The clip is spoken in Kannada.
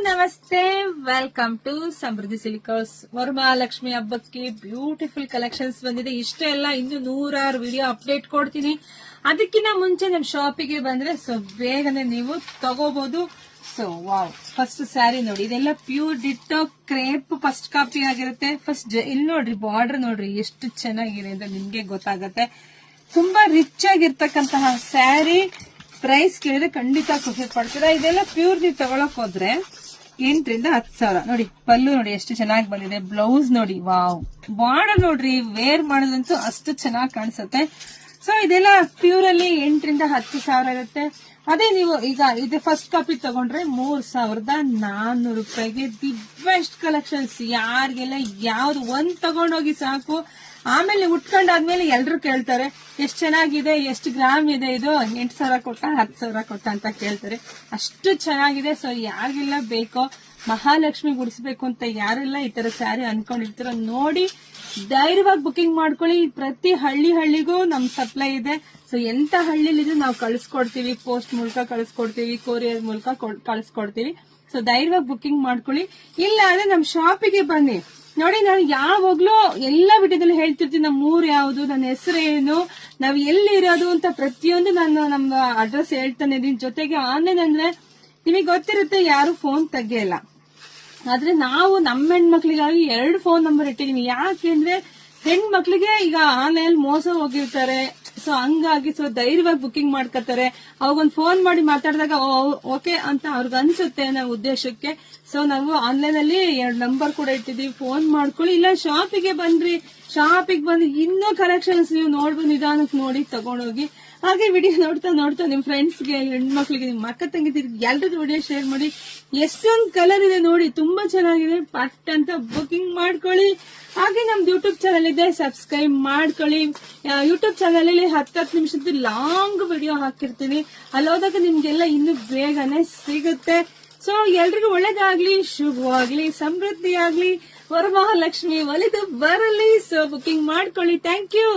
ನಮಸ್ತೆ, ವೆಲ್ಕಮ್ ಟು ಸಮೃದ್ಧಿ ಸಿಲ್ಕರ್ಸ್. ವರಮಹಾಲಕ್ಷ್ಮಿ ಹಬ್ಬಕ್ಕೆ ಬ್ಯೂಟಿಫುಲ್ ಕಲೆಕ್ಷನ್ಸ್ ಬಂದಿದೆ. ಇಷ್ಟೇ ಅಲ್ಲ, ಇನ್ನು 100 ವಿಡಿಯೋ ಅಪ್ಡೇಟ್ ಕೊಡ್ತೀನಿ. ಅದಕ್ಕಿಂತ ಮುಂಚೆ ನಮ್ ಶಾಪಿಗೆ ಬಂದ್ರೆ ಬೇಗನೆ ನೀವು ತಗೋಬಹುದು. ವಾವ್, ಫಸ್ಟ್ ಸ್ಯಾರಿ ನೋಡಿ, ಇದೆಲ್ಲ pure ditto crepe first copy ಆಗಿರುತ್ತೆ. ಫಸ್ಟ್ ಇಲ್ಲಿ ನೋಡ್ರಿ, ಬಾರ್ಡರ್ ನೋಡ್ರಿ ಎಷ್ಟು ಚೆನ್ನಾಗಿದೆ ಅಂತ ನಿಮ್ಗೆ ಗೊತ್ತಾಗತ್ತೆ. ತುಂಬಾ ರಿಚ್ ಆಗಿರ್ತಕ್ಕಂತಹ ಸ್ಯಾರಿ. ಪ್ರೈಸ್ ಕೇಳಿದ್ರೆ ಖಂಡಿತ ಖುಷಿ ಪಡ್ತೀರಾ. ಇದೆಲ್ಲ ಪ್ಯೂರ್ ನೀವು ತಗೊಳಕ್ ಹೋದ್ರೆ 8 ರಿಂದ 10 ಸಾವಿರ. ನೋಡಿ, ಪಲ್ಲು ನೋಡಿ ಎಷ್ಟು ಚೆನ್ನಾಗಿ ಬಂದಿದೆ. ಬ್ಲೌಸ್ ನೋಡಿ, ವಾವ್. ಬಾರ್ಡರ್ ನೋಡ್ರಿ, ವೇರ್ ಮಾಡೋದಂತೂ ಅಷ್ಟು ಚೆನ್ನಾಗಿ ಕಾಣಿಸುತ್ತೆ. ಇದೆಲ್ಲ ಪ್ಯೂರ್ ಅಲ್ಲಿ 8 ರಿಂದ 10 ಸಾವಿರ ಇರುತ್ತೆ. ಅದೇ ನೀವು ಈಗ ಇದು ಫಸ್ಟ್ ಕಾಪಿ ತಗೊಂಡ್ರೆ 3400 ರೂಪಾಯಿಗೆ ದಿ ಬೆಸ್ಟ್ ಕಲೆಕ್ಷನ್ಸ್. ಯಾರಿಗೆಲ್ಲ ಯಾವ್ದು ಒಂದ್ ತಗೊಂಡೋಗಿ ಸಾಕು. ಆಮೇಲೆ ಉಟ್ಕೊಂಡಾದ್ಮೇಲೆ ಎಲ್ರು ಕೇಳ್ತಾರೆ ಎಷ್ಟ್ ಚೆನ್ನಾಗಿದೆ, ಎಷ್ಟು ಗ್ರಾಮ್ ಇದೆ, ಇದು 8 ಸಾವಿರ ಕೊಟ್ಟ 10 ಸಾವಿರ ಕೊಟ್ಟ ಅಂತ ಕೇಳ್ತಾರೆ. ಅಷ್ಟು ಚೆನ್ನಾಗಿದೆ. ಯಾರಿಗೆಲ್ಲ ಬೇಕೋ, ಮಹಾಲಕ್ಷ್ಮಿ ಗುಡಿಸ್ಬೇಕು ಅಂತ ಯಾರೆಲ್ಲ ಈ ತರ ಸ್ಯಾರಿ ಅನ್ಕೊಂಡಿರ್ತಾರೋ ನೋಡಿ ಧೈರ್ಯವಾಗಿ ಬುಕಿಂಗ್ ಮಾಡ್ಕೊಳ್ಳಿ. ಪ್ರತಿ ಹಳ್ಳಿಗೂ ನಮ್ ಸಪ್ಲೈ ಇದೆ. ಎಂತ ಹಳ್ಳಿಲಿದ್ರು ನಾವು ಕಳಿಸ್ಕೊಡ್ತೀವಿ. ಪೋಸ್ಟ್ ಮೂಲಕ ಕಳಿಸ್ಕೊಡ್ತೀವಿ, ಕೊರಿಯರ್ ಮೂಲಕ ಕಳಿಸ್ಕೊಡ್ತೀವಿ. ಧೈರ್ಯವಾಗಿ ಬುಕಿಂಗ್ ಮಾಡ್ಕೊಳ್ಳಿ. ಇಲ್ಲ ಅಂದ್ರೆ ನಮ್ ಶಾಪಿಗೆ ಬನ್ನಿ. ನೋಡಿ, ನಾನು ಯಾವಾಗ್ಲೂ ಎಲ್ಲಾ ವಿಡಿಯೋದಲ್ಲಿ ಹೇಳ್ತಿರ್ತೀನಿ ನಮ್ಮ ಊರು ಯಾವುದು, ನನ್ನ ಹೆಸರು ಏನು, ನಾವ್ ಎಲ್ಲಿರೋದು ಅಂತ ಪ್ರತಿಯೊಂದು ನಾನು ನಮ್ಮ ಅಡ್ರೆಸ್ ಹೇಳ್ತಾನೆ ಇದೀನಿ. ಜೊತೆಗೆ ಆನ್ಲೈನ್ ಅಂದ್ರೆ ನಿಮಗೆ ಗೊತ್ತಿರುತ್ತೆ, ಯಾರು ಫೋನ್ ತೆಗಿಯಲ್ಲ. ಆದ್ರೆ ನಾವು ನಮ್ಮ ಹೆಣ್ಮಕ್ಳಿಗಾಗಿ 2 ಫೋನ್ ನಂಬರ್ ಇಟ್ಟಿದೀನಿ. ಯಾಕೆಂದ್ರೆ ಹೆಣ್ಮಕ್ಳಿಗೆ ಈಗ ಆನ್ಲೈನ್ ಮೋಸ ಹೋಗಿರ್ತಾರೆ. ಹಂಗಾಗಿ ಧೈರ್ಯವಾಗಿ ಬುಕಿಂಗ್ ಮಾಡ್ಕೊತಾರೆ. ಅವಾಗೊಂದು ಫೋನ್ ಮಾಡಿ ಮಾತಾಡಿದಾಗ ಓಕೆ ಅಂತ ಅವ್ರಿಗೆ ಅನ್ಸುತ್ತೆ ಅನ್ನೋ ಉದ್ದೇಶಕ್ಕೆ. ನಾವು ಆನ್ಲೈನ್ ಅಲ್ಲಿ 2 ನಂಬರ್ ಕೂಡ ಇಟ್ಟಿದೀವಿ. ಫೋನ್ ಮಾಡ್ಕೊಳ್ಳಿ. ಇಲ್ಲ ಶಾಪಿಗೆ ಬಂದ್ರಿ, ಶಾಪಿಗೆ ಬಂದು ಇನ್ನೂ ಕಲೆಕ್ಷನ್ಸ್ ನೀವು ನೋಡ್ಬೋದು, ನಿಧಾನಕ್ಕೆ ನೋಡಿ ತಗೊಂಡೋಗಿ. ಹಾಗೆ ವಿಡಿಯೋ ನೋಡ್ತಾ ನಿಮ್ ಫ್ರೆಂಡ್ಸ್ಗೆ, ಹೆಣ್ಮಕ್ಳಿಗೆ, ನಿಮ್ ಅಕ್ಕ ತಂಗಿದಿರಿಗೆ ಎಲ್ರಿಗೂ ವಿಡಿಯೋ ಶೇರ್ ಮಾಡಿ. ಎಷ್ಟೊಂದು ಕಲರ್ ಇದೆ ನೋಡಿ, ತುಂಬಾ ಚೆನ್ನಾಗಿದೆ. ಪಟ್ ಅಂತ ಬುಕಿಂಗ್ ಮಾಡ್ಕೊಳ್ಳಿ. ಹಾಗೆ ನಮ್ದು ಯೂಟ್ಯೂಬ್ ಚಾನಲ್ ಇದೆ, ಸಬ್ಸ್ಕ್ರೈಬ್ ಮಾಡ್ಕೊಳ್ಳಿ. ಯೂಟ್ಯೂಬ್ ಚಾನಲ್ ಅಲ್ಲಿ 10 ನಿಮಿಷದ ಲಾಂಗ್ ವಿಡಿಯೋ ಹಾಕಿರ್ತೀನಿ. ಅಲ್ಲೋದಾಗ ನಿಮ್ಗೆಲ್ಲ ಇನ್ನು ಬೇಗನೆ ಸಿಗುತ್ತೆ. ಎಲ್ರಿಗೂ ಒಳ್ಳೇದಾಗ್ಲಿ, ಶುಭವಾಗ್ಲಿ, ಸಮೃದ್ಧಿ ಆಗ್ಲಿ, ವರಮಹಾಲಕ್ಷ್ಮಿ ಒಲಿದು ಬರಲಿ. ಬುಕಿಂಗ್ ಮಾಡ್ಕೊಳ್ಳಿ. Thank you.